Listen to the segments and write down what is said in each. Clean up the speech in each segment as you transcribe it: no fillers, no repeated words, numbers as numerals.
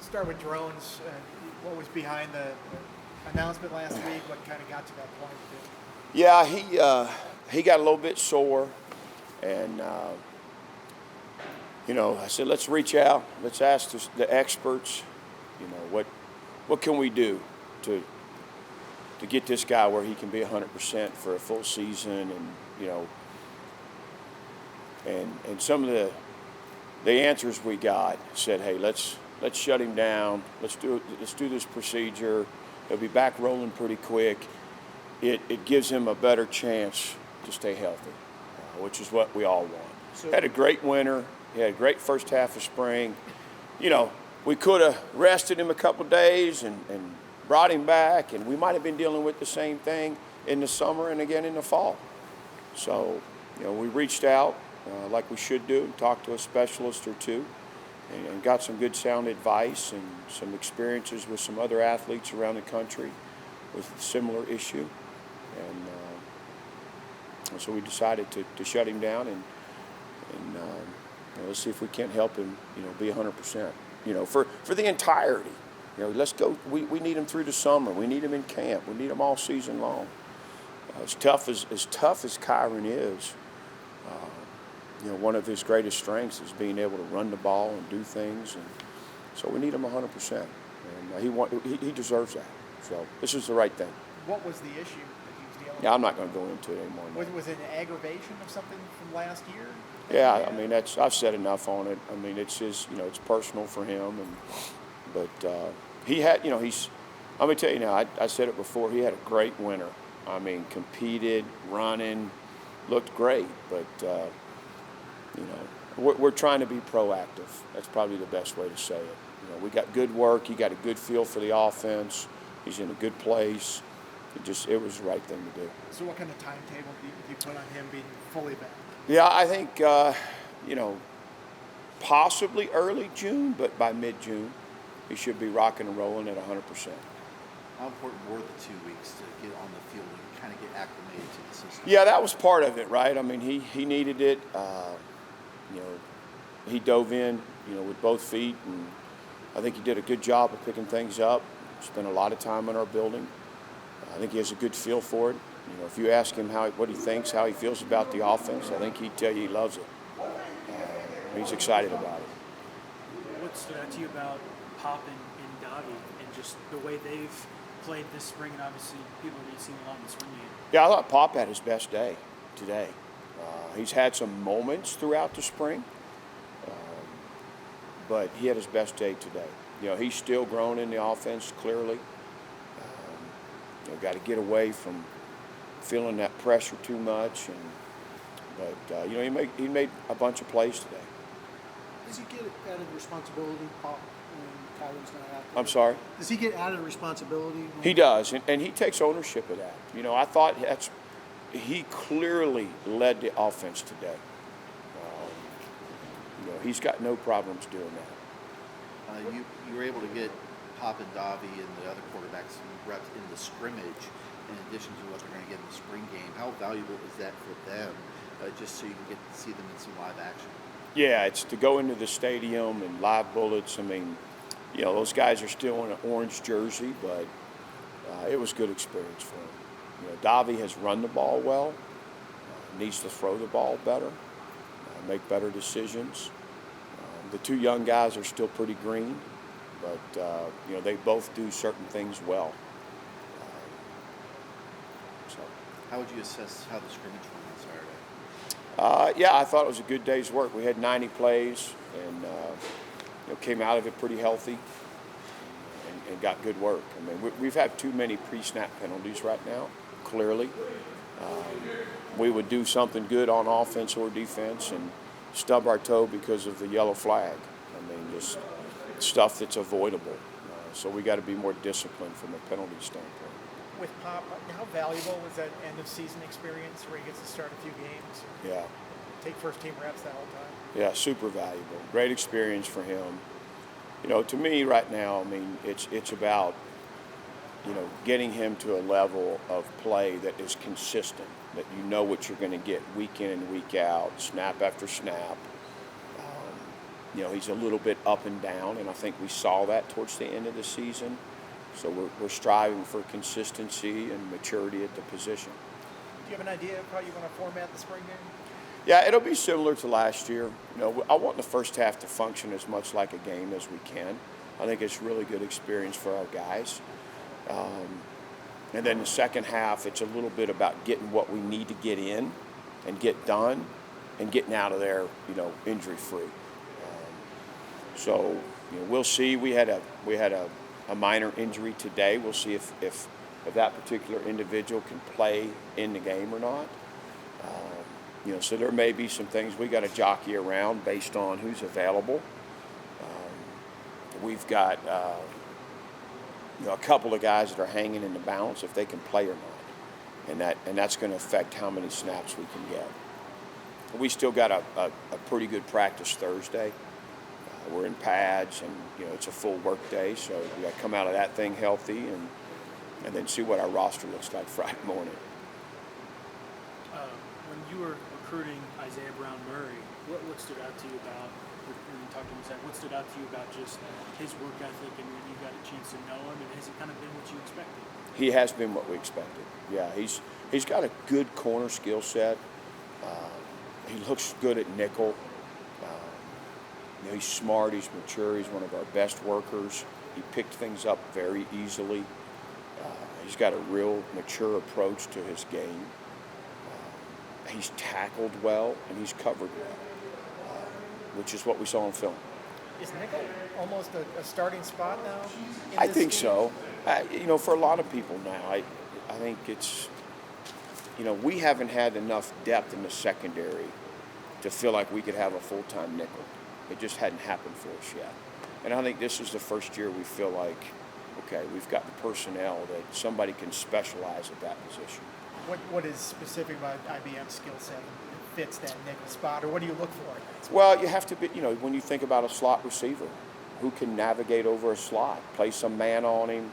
start with drones. What was behind the announcement last week? What kind of got to that point? Yeah, he got a little bit sore, and I said, let's reach out, let's ask the experts. What can we do to get this guy where he can be 100% for a full season, and some of the answers we got said, hey, let's shut him down. Let's do this procedure. He'll be back rolling pretty quick. It gives him a better chance to stay healthy, which is what we all want. So, had a great winter. He had a great first half of spring. We could have rested him a couple of days and brought him back, and we might have been dealing with the same thing in the summer and again in the fall. So, we reached out like we should do and talked to a specialist or two and got some good sound advice and some experiences with some other athletes around the country with a similar issue. And so we decided to shut him down and let's see if we can't help him, be 100%, for the entirety. Let's go. We need him through the summer. We need him in camp. We need him all season long. As tough as Kiran is, one of his greatest strengths is being able to run the ball and do things, and so we need him 100%. And he deserves that. So this is the right thing. what was the issue that he was dealing with? Yeah, I'm not going to go into it anymore. Was it an aggravation of something from last year? Yeah, I mean I've said enough on it. I mean it's just it's personal for him, but he had he's. Let me tell you now. I said it before. He had a great winter. I mean, competed, running, looked great. But we're trying to be proactive. That's probably the best way to say it. We got good work. He got a good feel for the offense. He's in a good place. It was the right thing to do. So what kind of timetable do you put on him being fully back? Yeah, I think possibly early June, but by mid-June, he should be rocking and rolling at 100%. How important were the 2 weeks to get on the field and kind of get acclimated to the system? Yeah, that was part of it, right? I mean, he needed it. He dove in, with both feet, and I think he did a good job of picking things up. Spent a lot of time in our building. I think he has a good feel for it. If you ask him what he thinks, how he feels about the offense, I think he'd tell you he loves it. He's excited about it. What stood out to you about Pop and Doggy and just the way they've played this spring, and obviously people that you've seen a lot in the spring game? Yeah, I thought Pop had his best day today. He's had some moments throughout the spring, but he had his best day today. He's still growing in the offense, clearly. Got to get away from feeling that pressure too much, but he made a bunch of plays today. Does he get added responsibility, Pop, when Kyron's not out there? I'm sorry? Does he get added responsibility? He does, and he takes ownership of that. I thought he clearly led the offense today. He's got no problems doing that. You were able to get Pop and Davi and the other quarterbacks some reps in the scrimmage in addition to what they're going to get in the spring game. How valuable is that for them, just so you can get to see them in some live action? Yeah, it's to go into the stadium and live bullets. I mean, those guys are still in an orange jersey, but it was a good experience for them. Davi has run the ball well, needs to throw the ball better, make better decisions. The two young guys are still pretty green, but they both do certain things well. How would you assess how the scrimmage went on Saturday? Yeah, I thought it was a good day's work. We had 90 plays and came out of it pretty healthy and got good work. I mean, we've had too many pre-snap penalties right now, clearly. We would do something good on offense or defense and stub our toe because of the yellow flag. I mean, just stuff that's avoidable. So we got to be more disciplined from a penalty standpoint. With Pop, how valuable was that end-of-season experience where he gets to start a few games? Yeah. Take first-team reps that whole time? Yeah, super valuable. Great experience for him. To me right now, I mean, it's about, getting him to a level of play that is consistent, that you know what you're going to get week in and week out, snap after snap. he's a little bit up and down, and I think we saw that towards the end of the season. So we're striving for consistency and maturity at the position. Do you have an idea of how you want to format the spring game? Yeah, it'll be similar to last year. I want the first half to function as much like a game as we can. I think it's a really good experience for our guys. And then the second half, it's a little bit about getting what we need to get in and get done and getting out of there, injury-free. So we'll see. We had a minor injury today. We'll see if that particular individual can play in the game or not. So there may be some things we got to jockey around based on who's available. We've got a couple of guys that are hanging in the balance if they can play or not, and that's going to affect how many snaps we can get. We still got a pretty good practice Thursday. We're in pads, and it's a full work day, so we got to come out of that thing healthy, and then see what our roster looks like Friday morning. When you were recruiting Isaiah Brown Murray, what stood out to you about when you talked to him? What stood out to you about just his work ethic and when you got a chance to know him, and has it kind of been what you expected? He has been what we expected. Yeah, he's got a good corner skill set. He looks good at nickel. He's smart. He's mature. He's one of our best workers. He picked things up very easily. He's got a real mature approach to his game. He's tackled well and he's covered well, which is what we saw on film. Is nickel almost a starting spot now? I think so. For a lot of people now, I think it's, we haven't had enough depth in the secondary to feel like we could have a full-time nickel. It just hadn't happened for us yet. And I think this is the first year we feel like, okay, we've got the personnel that somebody can specialize at that position. What is specific about IBM's skill set that fits that nickel spot, or what do you look for? Well, you have to be, when you think about a slot receiver, who can navigate over a slot, play some man on him,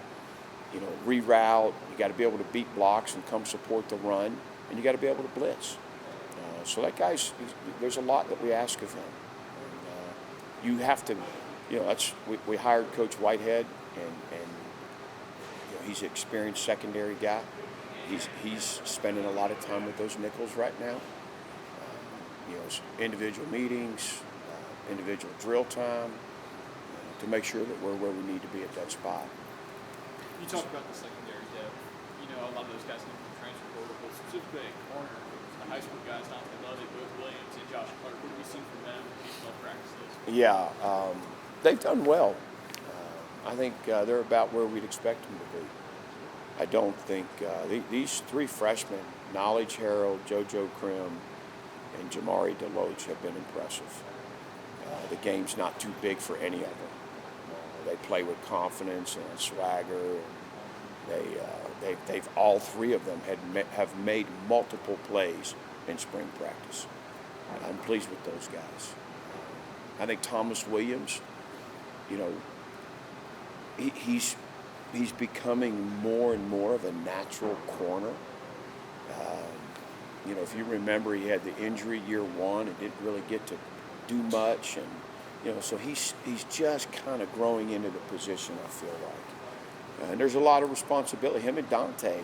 reroute. You got to be able to beat blocks and come support the run, and you got to be able to blitz. So that guy's, there's a lot that we ask of him. And, you have to, we hired Coach Whitehead, and he's an experienced secondary guy. He's spending a lot of time with those nickels right now. Individual meetings, individual drill time, to make sure that we're where we need to be at that spot. You talk about the secondary depth. A lot of those guys come from the transfer portal, but specifically at corner, the high school guys, Dante Lovett, Luke Williams, and Josh Clark. What have you seen from them in NFL practices? Yeah, they've done well. I think they're about where we'd expect them to be. I don't think these three freshmen, Knowledge Harold, JoJo Krim, and Jamari Deloach, have been impressive. The game's not too big for any of them. They play with confidence and swagger. And they've all three of them have made multiple plays in spring practice. I'm pleased with those guys. I think Thomas Williams, he's becoming more and more of a natural corner. If you remember, he had the injury year one and didn't really get to do much, and so he's just kind of growing into the position, I feel like. And there's a lot of responsibility, him and Dante,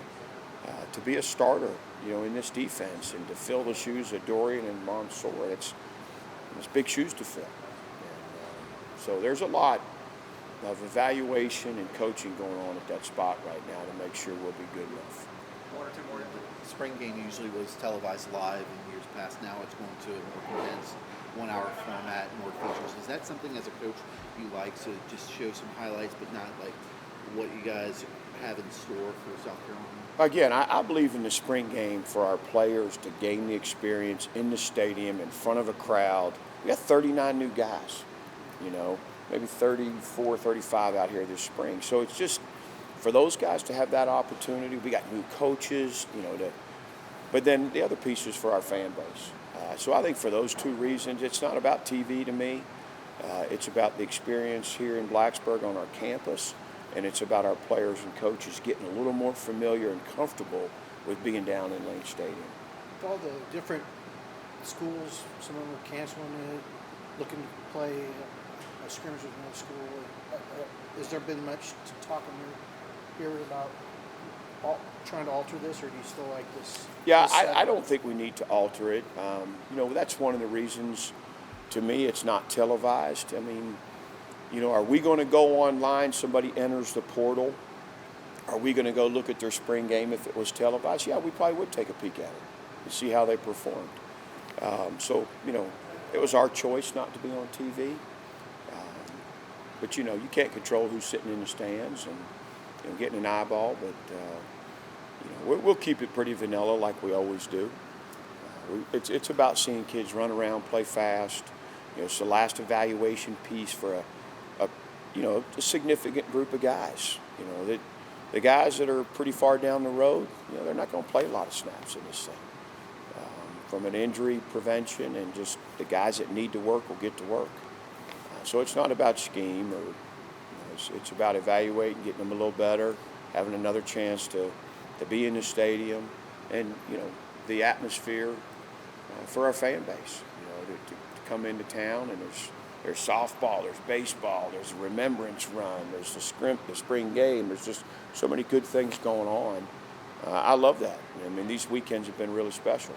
to be a starter, in this defense and to fill the shoes of Dorian and Mansour. It's big shoes to fill. And, so there's a lot of evaluation and coaching going on at that spot right now to make sure we'll be good enough. The spring game usually was televised live in years past. Now it's going to a more condensed 1 hour format, more features. Is that something as a coach you like, so just show some highlights but not like what you guys have in store for South Carolina? Again, I believe in the spring game for our players to gain the experience in the stadium in front of a crowd. We got 39 new guys, maybe 34, 35 out here this spring. So it's just for those guys to have that opportunity. We got new coaches, but then the other piece is for our fan base. So I think for those two reasons, it's not about TV to me. It's about the experience here in Blacksburg on our campus, and it's about our players and coaches getting a little more familiar and comfortable with being down in Lane Stadium. With all the different schools, some of them are canceling it, looking to play a scrimmage with middle school. Has there been much to talk in your ear about trying to alter this, or do you still like this? Yeah, this I setup? don't think we need to alter it. That's one of the reasons, to me, it's not televised. I mean, are we going to go online, somebody enters the portal? Are we going to go look at their spring game if it was televised? Yeah, we probably would take a peek at it and see how they performed. It was our choice not to be on TV. But you can't control who's sitting in the stands and getting an eyeball. But we'll keep it pretty vanilla like we always do. It's about seeing kids run around, play fast. It's the last evaluation piece for a significant group of guys. The guys that are pretty far down the road, they're not going to play a lot of snaps in this thing. From an injury prevention, and just the guys that need to work will get to work. So it's not about scheme, or it's about evaluating, getting them a little better, having another chance to be in the stadium, and the atmosphere for our fan base. To come into town, and there's softball, there's baseball, there's a remembrance run, there's the spring game. There's just so many good things going on. I love that. I mean, these weekends have been really special.